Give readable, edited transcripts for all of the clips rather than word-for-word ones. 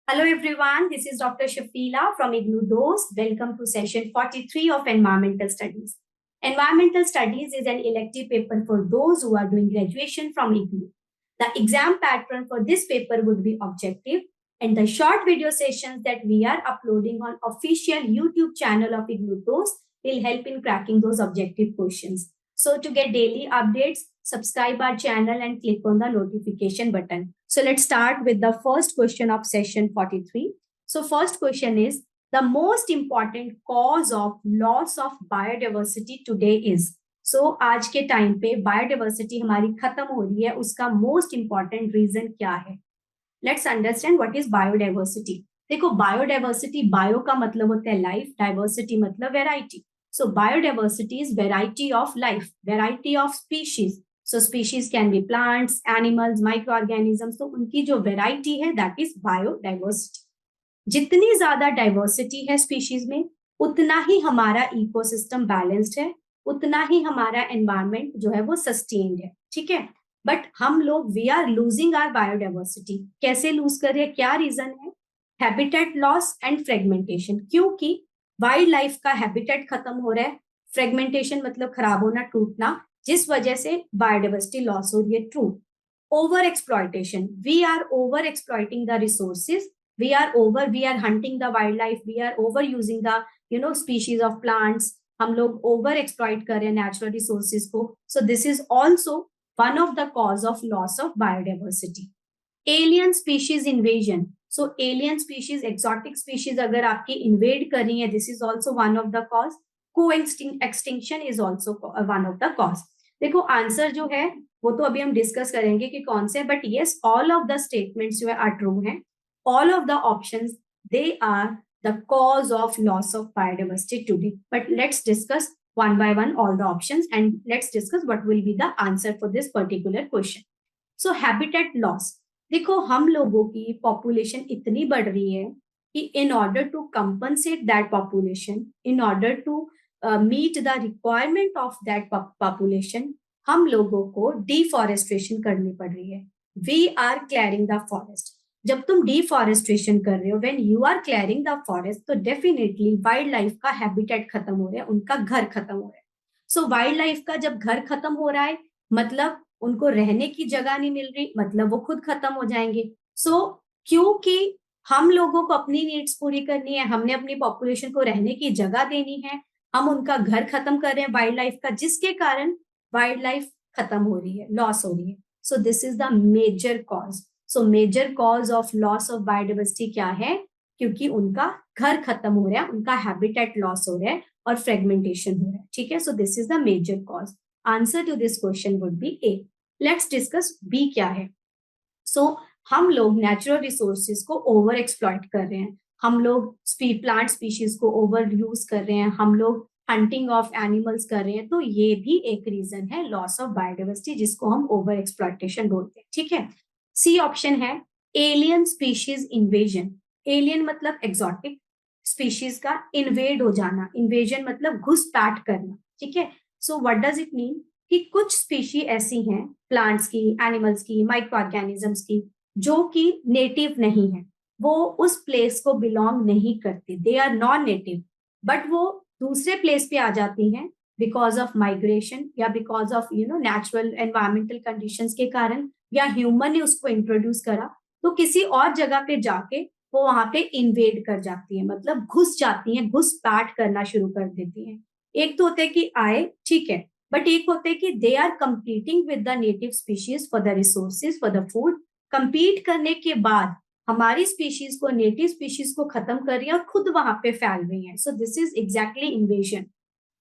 Hello everyone, this is Dr. Shafila from IGNU DOST. Welcome to session 43 of Environmental Studies. Environmental Studies is an elective paper for those who are doing graduation from IGNU. The exam pattern for this paper would be objective, and the short video sessions that we are uploading on official YouTube channel of IGNU DOST will help in cracking those objective questions. So to get daily updates, subscribe our channel and click on the notification button. So let's start with the first question of session 43. So first question is, the most important cause of loss of biodiversity today is. So आज के time पे biodiversity हमारी खत्म हो रही है, उसका most important reason क्या है? Let's understand what is biodiversity. देखो, बायोडाइवर्सिटी, बायो का मतलब होता है लाइफ, डाइवर्सिटी मतलब variety. So biodiversity is variety of life, variety of species. So species can be plants, animals, micro organisms. तो उनकी जो वेराइटी है दैट इज बायोडाइवर्सिटी. जितनी ज्यादा डाइवर्सिटी है स्पीशीज में, उतना ही हमारा इकोसिस्टम बैलेंस्ड है, उतना ही हमारा एनवायरमेंट जो है वो सस्टेन्ड है. ठीक है, बट हम लोग we are losing our biodiversity. कैसे लूज कर रहे हैं, क्या रीजन है? Habitat loss and fragmentation. क्योंकि वाइल्ड लाइफ का हैबिटेट खत्म हो रहा है, फ्रेगमेंटेशन मतलब खराब होना, टूटना, जिस वजह से बायोडाइवर्सिटी लॉस हो रही है. True. Overexploitation, we are overexploiting the resources, we are hunting the wildlife, we are over using the species of plants. हम लोग ओवर एक्सप्लॉइट कर रहे हैं नेचुरल रिसोर्सेज को. So this is also one of the cause of loss of biodiversity. Alien species invasion. So alien species, exotic species अगर आपकी invade कर रही है, this is also one of the cause. Coextinction is also one of the cause. देखो, answer जो है वो तो अभी हम डिस्कस करेंगे कि कौन से, but yes, all of the statements जो है आर ट्रू हैं. All of the options, they are the cause of loss of biodiversity today. But let's discuss one by one all the options, and let's discuss what will be the answer for this particular question. So habitat loss. देखो, हम लोगों की population इतनी बढ़ रही है कि in order to compensate that population, in order to meet the requirement of that population, हम लोगों को deforestation करनी पड़ रही है. We are clearing the forest. जब तुम डिफॉरेस्टेशन कर रहे हो, when you are clearing the forest, तो डेफिनेटली वाइल्ड लाइफ का हैबिटेट खत्म हो रहा है, उनका घर खत्म हो रहा है. सो वाइल्ड लाइफ का जब घर खत्म हो रहा है, मतलब उनको रहने की जगह नहीं मिल रही, मतलब वो खुद खत्म हो जाएंगे. सो क्योंकि हम लोगों को अपनी नीड्स पूरी करनी है, हमने अपनी पॉपुलेशन को रहने की जगह देनी है, हम उनका घर खत्म कर रहे हैं वाइल्ड लाइफ का, जिसके कारण वाइल्ड लाइफ खत्म हो रही है, लॉस हो रही है. So this is the major cause. So major cause of loss of biodiversity क्या है? क्योंकि उनका घर खत्म हो रहा है, उनका हैबिटेट लॉस हो रहा है और फ्रेगमेंटेशन हो रहा है. ठीक है, so this is the major cause. Answer to this question would be A. Let's discuss B क्या है. सो हम लोग नेचुरल रिसोर्सेज को ओवर एक्सप्लॉइट कर रहे हैं, हम लोग प्लांट स्पीशीज को ओवर यूज कर रहे हैं, हम लोग हंटिंग ऑफ एनिमल्स कर रहे हैं. तो ये भी एक रीजन है लॉस ऑफ बायोडाइवर्सिटी, जिसको हम ओवर एक्सप्लॉइटेशन बोलते हैं. ठीक है, सी ऑप्शन है एलियन स्पीशीज इन्वेजन. एलियन मतलब एक्सोटिक, स्पीशीज का इन्वेड हो जाना, इन्वेजन मतलब घुसपैठ करना. ठीक है, so what does it mean कि कुछ स्पीशी ऐसी हैं, प्लांट्स की, एनिमल्स की, माइक्रो ऑर्गेनिजम्स की, जो कि नेटिव नहीं है, वो उस प्लेस को बिलोंग नहीं करती, they are non native, but वो दूसरे प्लेस पे आ जाती हैं बिकॉज ऑफ माइग्रेशन या because of natural environmental conditions के कारण, या ह्यूमन ने उसको इंट्रोड्यूस करा, तो किसी और जगह पे जाके वो वहां पे इन्वेड कर जाती है, मतलब घुस जाती है, घुसपैठ करना शुरू कर देती है. एक तो होता है कि आए, ठीक है, बट एक होता है कि they are competing with the native species for the resources, for the food. Compete करने के बाद हमारी स्पीशीज को, नेटिव स्पीशीज को खत्म कर रही है और खुद वहां पे फैल रही है. So this is exactly invasion.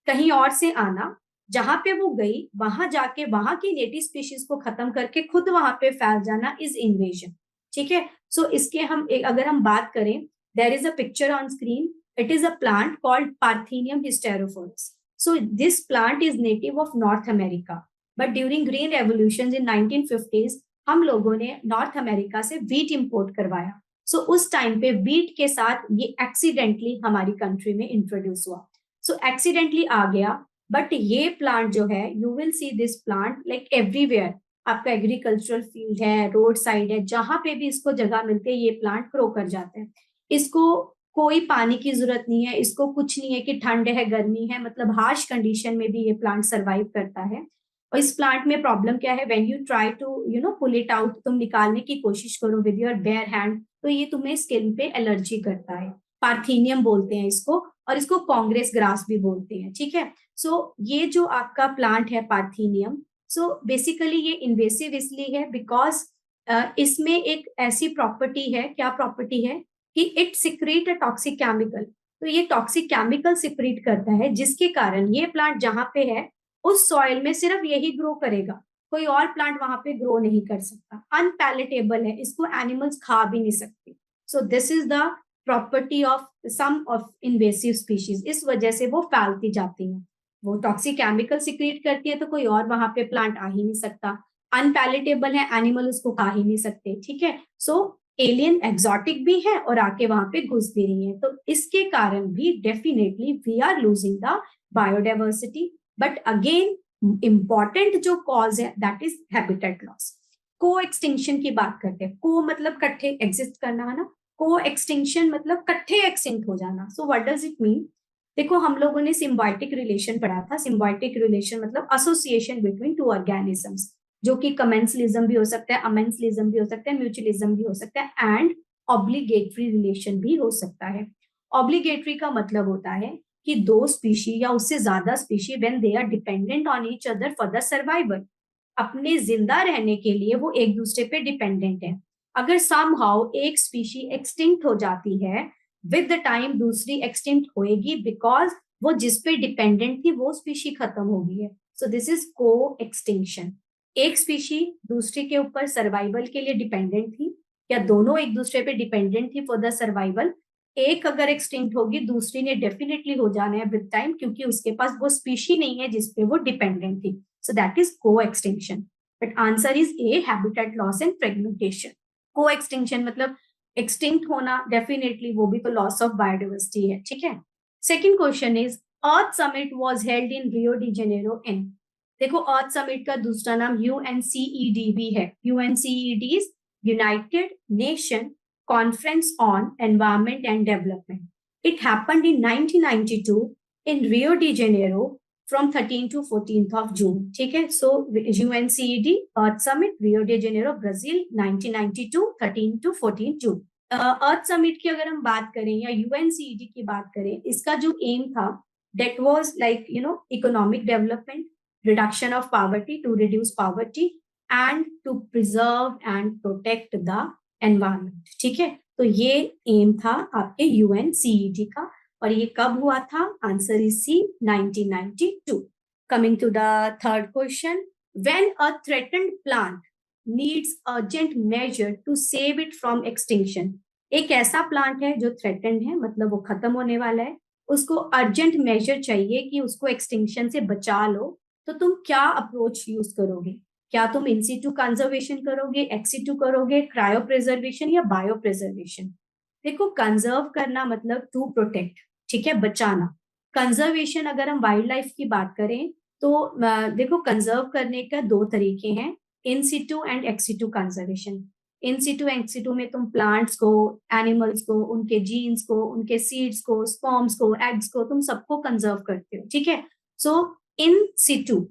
कहीं और से आना, जहां पे वो गई वहां जाके वहां की नेटिव स्पीशीज को खत्म करके खुद वहां पे फैल जाना इज इन्वेजन. ठीक है, सो इसके हम अगर हम बात करें, there is a picture on screen. It is a plant called parthenium hysterophorus. So this plant is native of North America, but during Green Revolution in 1950s हम लोगों ने नॉर्थ अमेरिका से वीट इंपोर्ट करवाया. सो उस time पे wheat के साथ ये एक्सीडेंटली हमारी कंट्री में इंट्रोड्यूस हुआ. सो एक्सीडेंटली आ गया, बट ये प्लांट जो है, you will see this plant like everywhere. आपका एग्रीकल्चरल फील्ड है, रोड साइड है, जहां पे भी इसको जगह मिलती है ये प्लांट ग्रो कर जाते हैं। इसको कोई पानी की जरूरत नहीं है, इसको कुछ नहीं है कि ठंड है गर्मी है, मतलब हार्श कंडीशन में भी ये प्लांट सरवाइव करता है। और इस प्लांट में प्रॉब्लम क्या है, when you try to pull it out, तुम निकालने की कोशिश करो विद योर बेयर हैंड, तो ये तुम्हें स्किन पे एलर्जी करता है। पार्थीनियम बोलते हैं इसको, और इसको कांग्रेस ग्रास भी बोलते हैं, ठीक है। सो ये जो आपका प्लांट है पार्थीनियम, सो बेसिकली ये इन्वेसिव इसलिए है बिकॉज इसमें एक ऐसी प्रॉपर्टी है, क्या प्रॉपर्टी है कि it secrete a toxic chemical. तो ये टॉक्सिक केमिकल सिक्रीट करता है, जिसके कारण ये प्लांट जहां पे है उस सॉइल में सिर्फ यही ग्रो करेगा, कोई और प्लांट वहां पे ग्रो नहीं कर सकता। अनपैलेटेबल है, इसको एनिमल्स खा भी नहीं सकते। So this is the property of some of invasive species, इस वजह से वो फैलती जाती हैं। वो टॉक्सिक केमिकल सिक्रीट करती है तो कोई और वहां पे प्लांट आ ही नहीं सकता। अनपैलेटेबल है, एनिमल उसको खा ही नहीं सकते, ठीक है। सो एलियन एक्सोटिक भी है और आके वहां पे घुस भी रही है, तो इसके कारण भी definitely we are losing the biodiversity. But again important जो कॉज है दैट इज हैबिटेट लॉस। को एक्सटिंक्शन की बात करते हैं, को मतलब कट्ठे एग्जिस्ट करना है ना, को एक्सटिंक्शन मतलब कट्ठे एक्सटिंक्ट हो जाना। So what does it mean? देखो हम लोगों ने सिम्बायोटिक रिलेशन पढ़ा था। सिम्बायोटिक रिलेशन मतलब एसोसिएशन बिटवीन टू ऑर्गेनिजम्स, जो कि कमेंसलिज्म भी हो सकता है, अमेंसलिज्म भी हो सकता है, म्यूचुअलिज्म भी हो सकता है, एंड ऑब्लिगेटरी रिलेशन भी हो सकता है। ऑब्लिगेटरी का मतलब होता है कि दो स्पीशी या उससे ज्यादा species when they are dependent on each other for the survival, अपने जिंदा रहने के लिए वो एक दूसरे पे डिपेंडेंट है। अगर समहाउ एक स्पीशी एक्सटिंक्ट हो जाती है, विद द टाइम दूसरी एक्सटिंक्ट होएगी, बिकॉज वो जिस पे डिपेंडेंट थी वो स्पीशी खत्म हो गई है। सो दिस इज को एक्सटिंक्शन। एक स्पीशी दूसरे के ऊपर सर्वाइवल के लिए डिपेंडेंट थी, या दोनों एक दूसरे पे डिपेंडेंट थी फॉर द सर्वाइवल। एक अगर एक्सटिंक्ट होगी, दूसरी ने डेफिनेटली हो जाना है विद टाइम, क्योंकि उसके पास वो स्पीशी नहीं है जिसपे वो डिपेंडेंट थी। So that is coextinction. But answer is A, habitat loss and fragmentation. Coextinction मतलब एक्सटिंक्ट होना, डेफिनेटली वो भी तो लॉस ऑफ बायोडाइवर्सिटी है, ठीक है। Second question is earth summit was held in Rio de Janeiro in. देखो earth summit का दूसरा नाम यूएनसीईडी भी है। UNCED is united nation conference on environment and development. It happened in 1992 in Rio de Janeiro from 13 to 14th of June, ठीक है। So UNCED earth summit Rio de Janeiro Brazil 1992 13 to 14 June. Earth summit की अगर हम बात करें या यूएनसीईडी की बात करें, इसका जो एम था that was like economic development, reduction of poverty, to reduce poverty and to preserve and protect the environment, ठीक है। तो ये एम था आपके यूएनसीईडी का, और ये कब हुआ था? Answer is C, 1992। Coming to the third question, when a threatened plant needs urgent measure to save it from extinction. एक ऐसा प्लांट है जो थ्रेटन्ड है, मतलब वो खत्म होने वाला है, उसको अर्जेंट मेजर चाहिए कि उसको एक्सटिंक्शन से बचा लो, तो तुम क्या अप्रोच यूज करोगे? क्या तुम इन सिटू कंजर्वेशन करोगे, एक्सिटू करोगे, क्रायो प्रिजर्वेशन या बायो प्रिजर्वेशन? देखो कंजर्व करना मतलब टू प्रोटेक्ट, ठीक है, बचाना। कंजर्वेशन अगर हम वाइल्ड लाइफ की बात करें तो देखो कंजर्व करने का दो तरीके हैं, in situ and ex situ conservation. In situ ex situ में तुम प्लांट्स को, एनिमल्स को, उनके जीन्स को, उनके सीड्स को, स्पर्म्स को, एग्स को, तुम सबको कंजर्व करते हो, ठीक है। सो इन सिटू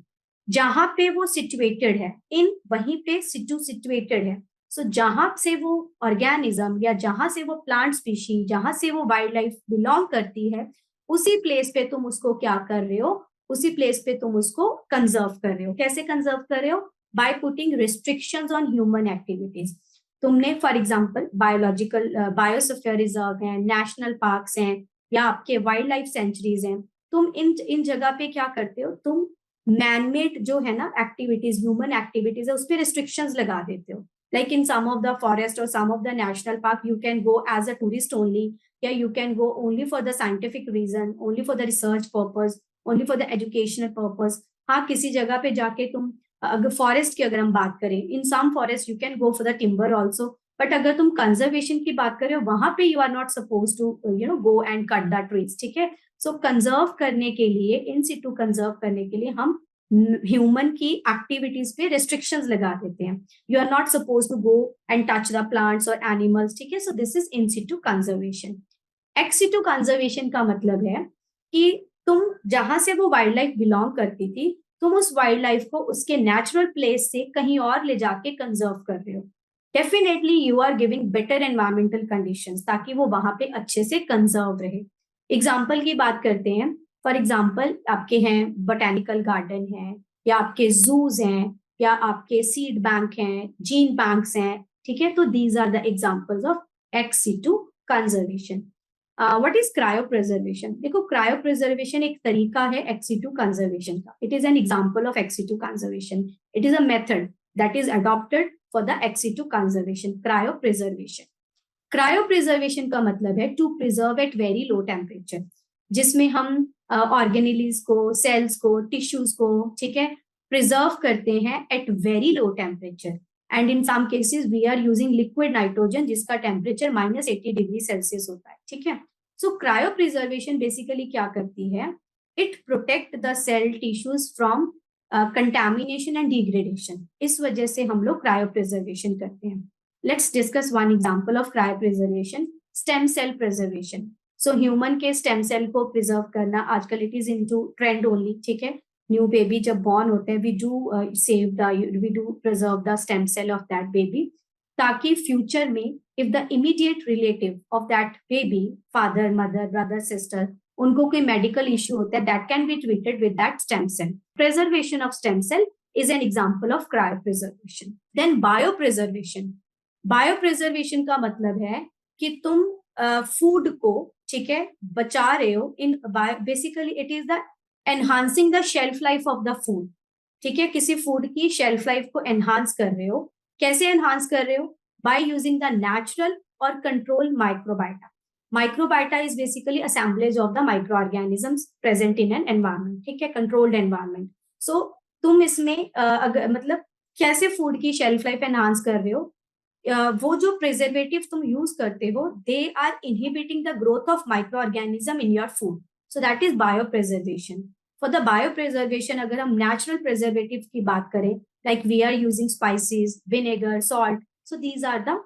जहां पे वो सिचुएटेड है, इन वहीं पे सिटू सिचुएटेड है। सो जहां से वो ऑर्गेनिज्म या जहां से वो प्लांट स्पीशी, जहां से वो वाइल्ड लाइफ बिलोंग करती है, उसी प्लेस पे तुम उसको क्या कर रहे हो? उसी प्लेस पे तुम उसको कंजर्व कर रहे हो। कैसे कंजर्व कर रहे हो? By putting restrictions on human activities. तुमने for example biological biosphere reserve हैं, नेशनल पार्क्स हैं, या आपके वाइल्ड लाइफ सेंचुरीज हैं, तुम इन जगह पे क्या करते हो? तुम मैनमेड जो है ना एक्टिविटीज, ह्यूमन एक्टिविटीज है, उस पर रिस्ट्रिक्शंस लगा देते हो। Like in some of the forest or some of the national park, you can go as a tourist only, yeah, you can go only for the scientific reason, only for the research purpose, only for the educational purpose. हाँ, किसी जगह पे जाके तुम, अगर forest की अगर हम बात करें, in some forest you can go for the timber also, but अगर तुम कंजर्वेशन की बात करें वहां पे you are not suppose to go and cut the trees, ठीक है। सो कंजर्व करने के लिए, इन सिटू कंजर्व करने के लिए हम ह्यूमन की एक्टिविटीज पे रिस्ट्रिक्शंस लगा देते हैं. You are not suppose to go and touch the plants और एनिमल्स. ठीक है, so this is in situ conservation. Ex situ conservation का मतलब है कि तुम जहां से वो वाइल्ड लाइफ बिलोंग करती थी, तुम उस वाइल्ड लाइफ को उसके नेचुरल प्लेस से कहीं और ले जाके कंजर्व कर रहे हो. Definitely you are giving better environmental conditions ताकि वो वहां पे अच्छे से कंजर्व रहे. एग्जाम्पल की बात करते हैं. फॉर एग्जाम्पल आपके हैं बोटेनिकल गार्डन है, या आपके जूज हैं, या आपके सीड बैंक हैं, जीन बैंक्स हैं. ठीक है, तो these are the examples of ex situ conservation. What is cryopreservation? देखो, क्रायो प्रिजर्वेशन एक तरीका है एक्सीटू कंजर्वेशन का. It is an example of ex situ conservation. It is a method that is adopted for the ex situ conservation, cryopreservation. Cryopreservation का मतलब है to preserve at very low temperature, जिसमें हम organelles को, sales को, tissues को, ठीक है, प्रिजर्व करते हैं at very low temperature. And in some cases we are using liquid nitrogen जिसका टेम्परेचर -80 डिग्री सेल्सियस होता है. ठीक है, सो क्रायो प्रिजर्वेशन बेसिकली क्या करती है? It protect the cell tissues from contamination and degradation. इस वजह से हम लोग क्रायो प्रिजर्वेशन करते हैं. Let's discuss one example of cryopreservation, stem cell preservation. So human के stem cell को preserve करना आजकल it is into trend only. ठीक है, न्यू बेबी जब बॉर्न होते हैं, we do preserve the stem cell of that baby, ताकि फ्यूचर में if the immediate relative of that baby, father, mother, brother, sister, उनको कोई मेडिकल इश्यू होता है, that can be treated with that stem cell. Preservation of stem cell is an example of cryopreservation. Then biopreservation. बायोप्रिजर्वेशन का मतलब है कि तुम food को, ठीक है, बचा रहे हो. In basically it is the enhancing the shelf life of the food. ठीक है, किसी फूड की शेल्फ लाइफ को एनहांस कर रहे हो. कैसे एनहांस कर रहे हो? बाय यूजिंग द नेचुरल और control microbiota. Microbiota is basically assemblage of the micro organisms present in an environment. ठीक है, कंट्रोल्ड एनवायरमेंट. सो तुम इसमें अगर मतलब कैसे फूड की शेल्फ लाइफ एनहांस कर रहे हो? वो जो प्रिजर्वेटिव तुम यूज करते हो, they are inhibiting the growth of microorganism in your food. So that is biopreservation. For the biopreservation अगर हम नेचुरल प्रिजर्वेटिव की बात करें, like we are using spices, vinegar, salt, so these are the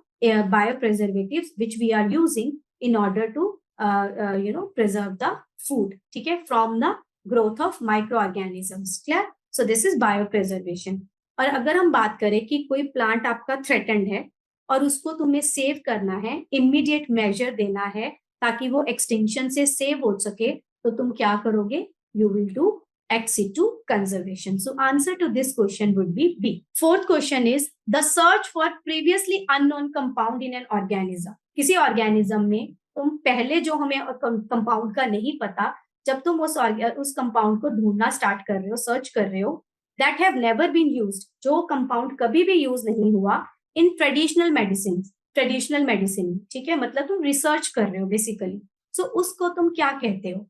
biopreservatives which we are using in order to preserve the food. ठीक है, from the growth of microorganisms. Clear? So this is biopreservation. और अगर हम बात करें कि कोई plant आपका थ्रेटेंड है और उसको तुम्हें सेव करना है, इमीडिएट मेजर देना है ताकि वो एक्सटिंक्शन से सेव हो सके, तो तुम क्या करोगे? You will do ex situ conservation. So answer to this question would be B. Fourth question is the search for previously unknown compound in an organism. किसी ऑर्गेनिज्म में तुम पहले जो हमें कंपाउंड का नहीं पता, जब तुम उस कंपाउंड को ढूंढना स्टार्ट कर रहे हो, सर्च कर रहे हो, that have never been used, जो कंपाउंड कभी भी यूज नहीं हुआ इन ट्रेडिशनल मेडिसिन. ठीक है, मतलब तुम रिसर्च कर रहे हो बेसिकली. सो उसको तुम क्या कहते हो?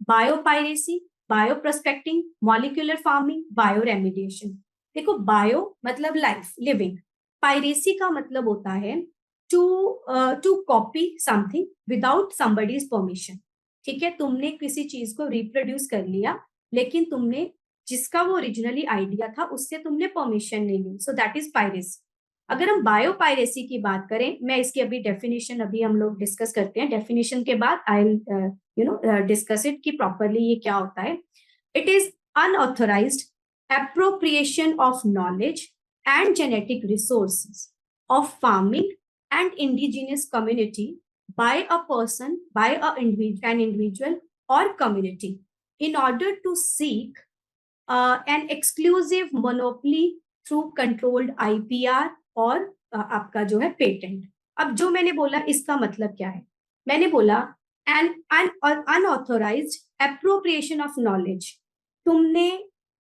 Biopiracy, bioprospecting, molecular farming, bioremediation. देखो, बायो मतलब लाइफ, लिविंग. पायरेसी का मतलब होता है to copy something without somebody's permission. ठीक है, तुमने किसी चीज को रिप्रोड्यूस कर लिया, लेकिन तुमने जिसका वो ओरिजिनली आइडिया था उससे तुमने परमिशन नहीं ली. So that is piracy. अगर हम बायोपायरेसी की बात करें, मैं इसकी अभी डेफिनेशन अभी हम लोग डिस्कस करते हैं. डेफिनेशन के बाद आई विल डिस्कस इट कि प्रॉपरली ये क्या होता है. It is unauthorised appropriation of knowledge and genetic resources of farming and indigenous community by a person, by an individual or community in order to seek an exclusive monopoly through controlled IPR और आपका जो है patent. अब जो मैंने बोला इसका मतलब क्या है? मैंने बोला an unauthorised appropriation of knowledge. तुमने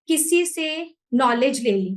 किसी से नॉलेज ले ली,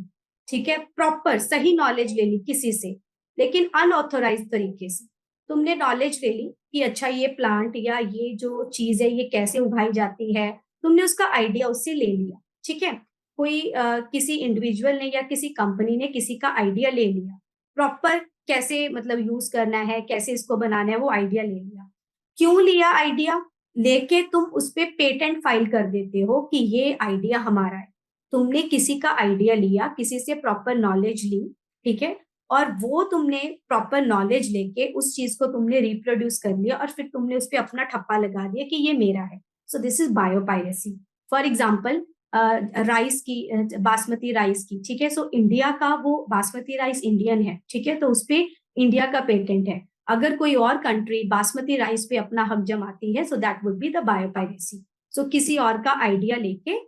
ठीक है, प्रॉपर सही नॉलेज ले ली किसी से, लेकिन अनऑथोराइज्ड तरीके से तुमने नॉलेज ले ली कि अच्छा ये प्लांट या ये जो चीज है ये कैसे उगाई जाती है, तुमने उसका आइडिया उससे ले लिया. ठीक है, कोई किसी इंडिविजुअल ने या किसी कंपनी ने किसी का आइडिया ले लिया, प्रॉपर कैसे मतलब यूज करना है, कैसे इसको बनाना है, वो आइडिया ले लिया. क्यों लिया आइडिया? लेके तुम उस पर पेटेंट फाइल कर देते हो कि ये आइडिया हमारा है. तुमने किसी का आइडिया लिया, किसी से प्रॉपर नॉलेज ली, ठीक है, और वो तुमने प्रॉपर नॉलेज लेके उस चीज को तुमने रिप्रोड्यूस कर लिया और फिर तुमने उस पर अपना ठप्पा लगा दिया कि ये मेरा है. So this is biopiracy. For example rice की, बासमती राइस की, ठीक है. सो इंडिया का वो बासमती राइस इंडियन है, ठीक है, तो उसपे इंडिया का पेटेंट है. अगर कोई और कंट्री बासमती राइस पे अपना हक जमाती है, so that would be the biopiracy. So किसी और का आइडिया लेके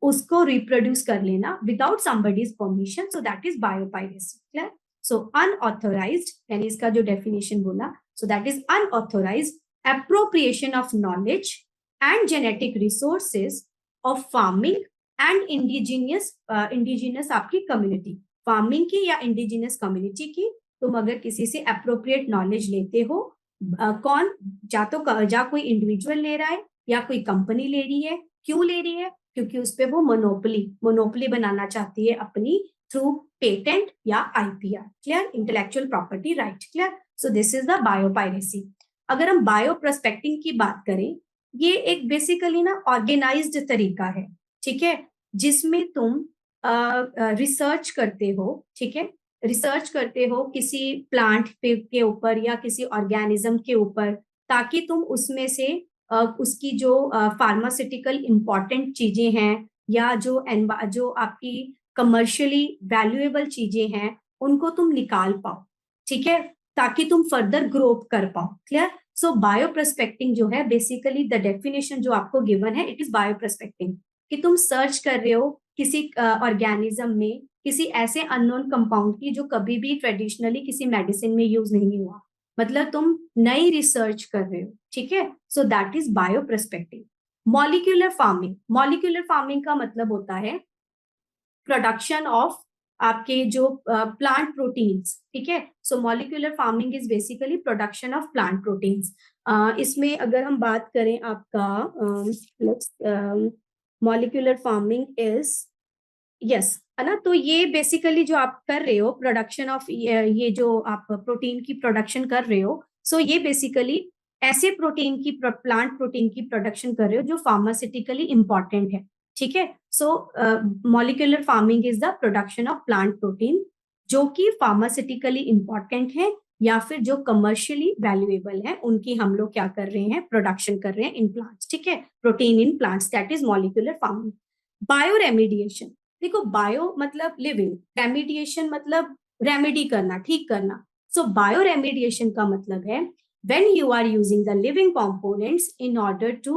उसको रिप्रोड्यूस कर लेना without somebody's permission, so that is biopiracy. Clear. So unauthorised, यानी इसका जो डेफिनेशन बोला, so that is unauthorised appropriation of knowledge and genetic resources of farming and indigenous आपकी कम्युनिटी, फार्मिंग की या इंडिजिनियस कम्युनिटी की. तुम अगर किसी से अप्रोप्रिएट नॉलेज लेते हो, कौन, जा कोई इंडिविजुअल ले रहा है या कोई कंपनी ले रही है. क्यों ले रही है? क्योंकि उस पर वो मोनोपोली बनाना चाहती है अपनी थ्रू पेटेंट या IPR. Clear. Intellectual property right. Clear. So this is the biopiracy. अगर हम बायो प्रोस्पेक्टिंग की बात करें, ये एक बेसिकली ना ऑर्गेनाइज्ड तरीका है, ठीक है, जिसमें तुम रिसर्च करते हो, ठीक है, रिसर्च करते हो किसी प्लांट के ऊपर या किसी ऑर्गेनिज्म के ऊपर, ताकि तुम उसमें से उसकी जो फार्मास्यूटिकल इंपॉर्टेंट चीजें हैं या जो आपकी कमर्शियली वैल्यूएबल चीजें हैं उनको तुम निकाल पाओ, ठीक है, ताकि तुम फर्दर ग्रो कर पाओ. क्लियर. सो बायो प्रोस्पेक्टिंग जो है, बेसिकली द डेफिनेशन जो आपको गिवन है, इट इज बायो प्रोस्पेक्टिंग, कि तुम सर्च कर रहे हो किसी ऑर्गेनिज्म में किसी ऐसे अननोन कंपाउंड की जो कभी भी ट्रेडिशनली किसी मेडिसिन में यूज नहीं हुआ, मतलब तुम नई रिसर्च कर रहे हो, ठीक है. So that is bio prospecting. Molecular farming का मतलब होता है प्रोडक्शन ऑफ आपके जो प्लांट प्रोटीन्स, ठीक है. So molecular farming is basically production of plant proteins. इसमें अगर हम बात करें आपका मॉलिक्यूलर फार्मिंग इज, यस, है ना, तो ये बेसिकली जो आप कर रहे हो प्रोडक्शन ऑफ, ये जो आप प्रोटीन की प्रोडक्शन कर रहे हो, सो ये बेसिकली ऐसे प्रोटीन की, प्लांट प्रोटीन की प्रोडक्शन कर रहे हो जो फार्मास्यूटिकली इंपॉर्टेंट है, ठीक है. So molecular farming is the production of plant protein जो कि फार्मास्यूटिकली इंपॉर्टेंट है या फिर जो कमर्शियली वैल्यूएबल है, उनकी हम लोग क्या कर रहे हैं, प्रोडक्शन कर रहे हैं इन प्लांट्स, ठीक है, protein in plants, that is molecular farming. Bioremediation, देखो बायो मतलब लिविंग, रेमिडिएशन मतलब रेमेडी करना, ठीक करना. सो बायो रेमिडिएशन का मतलब है when you are using the living components in order to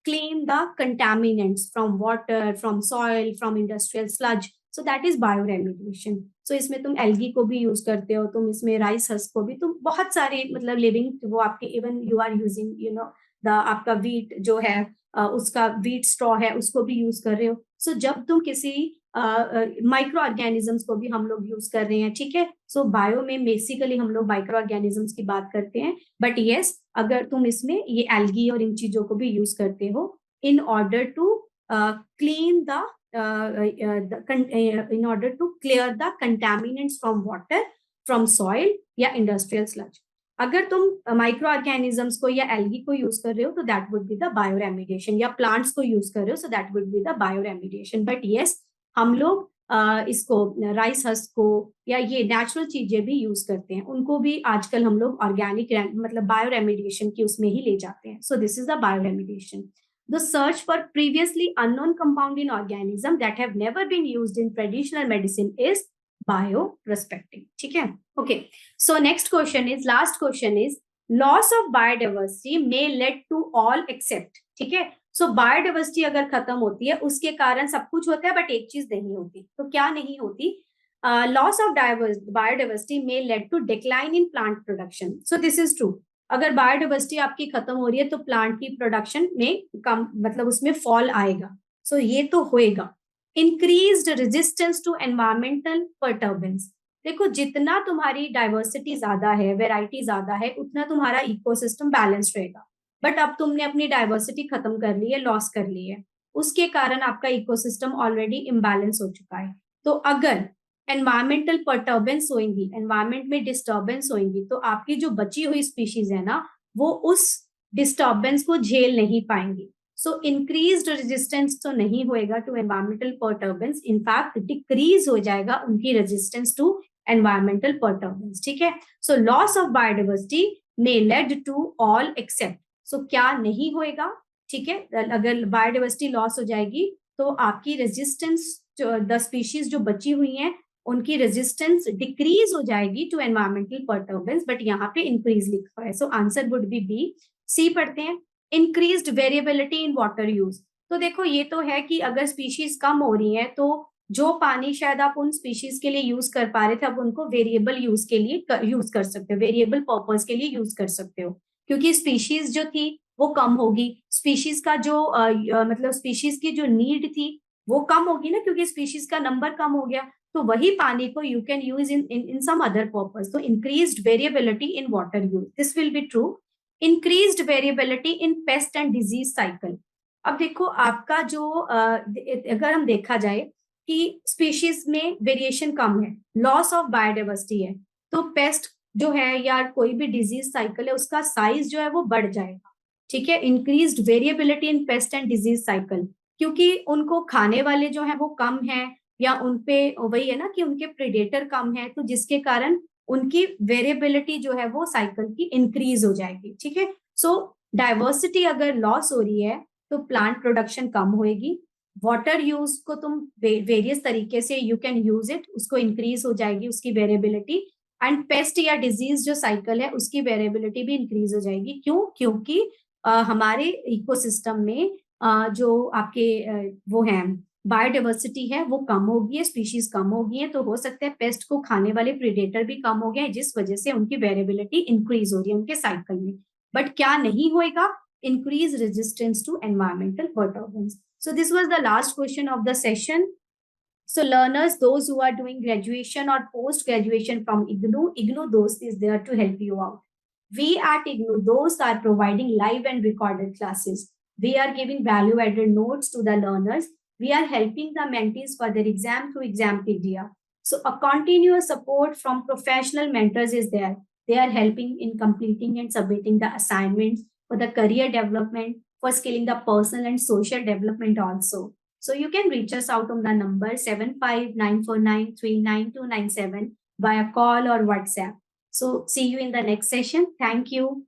clean the contaminants from water, from soil, from industrial sludge, so that is bioremediation. So इसमें तुम एल्गी को भी यूज करते हो, तुम इसमें राइस हस्क को भी, तुम बहुत सारे मतलब लिविंग वो आपके, even you are using you know the आपका वीट जो है, उसका वीट स्ट्रॉ है उसको भी यूज कर रहे हो. सो जब तुम किसी माइक्रो ऑर्गेनिजम्स को भी हम लोग यूज कर रहे हैं, ठीक है. सो बायो में बेसिकली हम लोग माइक्रो ऑर्गेनिजम्स की बात करते हैं, बट यस अगर तुम इसमें ये एल्गी और इन चीजों को भी यूज करते हो in order to clean the in order to clear the contaminants from water, from soil या इंडस्ट्रियल स्लज. अगर तुम माइक्रो ऑर्गेनिजम्स को या एल्गी को यूज कर रहे हो तो that would be the bio remediation, या प्लांट्स को यूज कर रहे हो सो that would be the bio remediation. But yes हम लोग इसको राइस हस्क को या ये नेचुरल चीजें भी यूज करते हैं, उनको भी आजकल हम लोग ऑर्गेनिक मतलब बायो रेमिडिएशन की उसमें ही ले जाते हैं. सो this is the bio remediation. The search for previously unknown compound in organism that have never been used in traditional medicine is bioprospecting. ठीक है. Okay. So next question is, last question is, loss of biodiversity may lead to all except. ठीक है. सो biodiversity अगर खत्म होती है उसके कारण सब कुछ होता है, बट एक चीज नहीं होती. तो क्या नहीं होती? Loss of biodiversity may lead to decline in plant production. So this is true. अगर बायोडाइवर्सिटी आपकी खत्म हो रही है तो प्लांट की प्रोडक्शन में कम, मतलब उसमें फॉल आएगा. सो ये तो होएगा. Increased resistance to environmental perturbance. देखो जितना तुम्हारी डाइवर्सिटी ज्यादा है, वेराइटी ज्यादा है, उतना तुम्हारा इकोसिस्टम बैलेंस रहेगा. बट अब तुमने अपनी डाइवर्सिटी खत्म कर ली है, लॉस कर ली है, उसके कारण आपका इकोसिस्टम ऑलरेडी इम्बैलेंस हो चुका है. तो अगर एनवायरमेंटल परटर्बेंस होंगी, एनवायरमेंट में डिस्टर्बेंस होंगी, तो आपकी जो बची हुई स्पीशीज है ना, वो उस डिस्टर्बेंस को झेल नहीं पाएंगी. सो इंक्रीज्ड रेजिस्टेंस तो नहीं होएगा to environmental perturbance, in fact decrease हो जाएगा उनकी रेजिस्टेंस टू एनवायरमेंटल पर्टर्बेंस, ठीक है। So loss of biodiversity may lead to all except, so क्या नहीं होएगा, ठीक है, अगर बायोडाइवर्सिटी लॉस हो जाएगी तो आपकी रेजिस्टेंस, द स्पीशीज जो बची हुई हैं उनकी रेजिस्टेंस डिक्रीज हो जाएगी टू एनवायरमेंटल पर्टर्बेंस, बट यहाँ पे इंक्रीज लिखा है, so answer would be B. C पढ़ते हैं, increased variability in water use. तो देखो ये तो है कि अगर स्पीशीज कम हो रही है तो जो पानी शायद आप उन स्पीशीज के लिए यूज कर पा रहे थे अब उनको वेरिएबल यूज के लिए यूज कर सकते हो, वेरिएबल पर्पज के लिए यूज कर सकते हो, क्योंकि स्पीशीज जो थी वो कम होगी, स्पीशीज का जो मतलब स्पीशीज की जो नीड थी वो कम होगी ना, क्योंकि स्पीशीज का नंबर कम हो गया, तो वही पानी को you can use in some other purpose. तो increased variability in water use, this will be true. Increased variability in pest and disease cycle. अब देखो आपका जो अगर हम देखा जाए कि स्पीशीज में वेरिएशन कम है, लॉस ऑफ बायोडाइवर्सिटी है, तो पेस्ट जो है या कोई भी डिजीज साइकिल है उसका साइज जो है वो बढ़ जाएगा, ठीक है। Increased variability in pest and disease cycle, क्योंकि उनको खाने वाले जो है वो कम है या उनपे वही है ना कि उनके प्रेडेटर कम है, तो जिसके कारण उनकी वेरिएबिलिटी जो है वो साइकिल की इंक्रीज हो जाएगी, ठीक है। सो डाइवर्सिटी अगर लॉस हो रही है तो प्लांट प्रोडक्शन कम होएगी, वाटर यूज को तुम वेरियस तरीके से यू कैन यूज इट, उसको इंक्रीज हो जाएगी उसकी वेरिएबिलिटी, एंड पेस्ट या डिजीज जो साइकिल है उसकी वेरिएबिलिटी भी इंक्रीज हो जाएगी। क्यों? क्योंकि हमारे इकोसिस्टम में जो आपके वो हैं बायोडाइवर्सिटी है वो कम होगी है, स्पीशीज कम होगी है, तो हो सकता है पेस्ट को खाने वाले प्रेडेटर भी कम हो गए जिस वजह से उनकी वेरिएबिलिटी इंक्रीज हो रही है उनके साइकिल में। बट क्या नहीं होएगा? Increase resistance to environmental perturbance. So this was the last question of the session. So learners, those who are doing graduation or post-graduation from IGNOU Dost is there to help you out. We at IGNOU Dost are providing live and recorded classes. We are giving value-added notes to the learners. We are helping the mentees for their exam through Exampedia. So a continuous support from professional mentors is there. They are helping in completing and submitting the assignments for the career development, for skilling the personal and social development also. So you can reach us out on the number 7594939297 via call or WhatsApp. So see you in the next session. Thank you.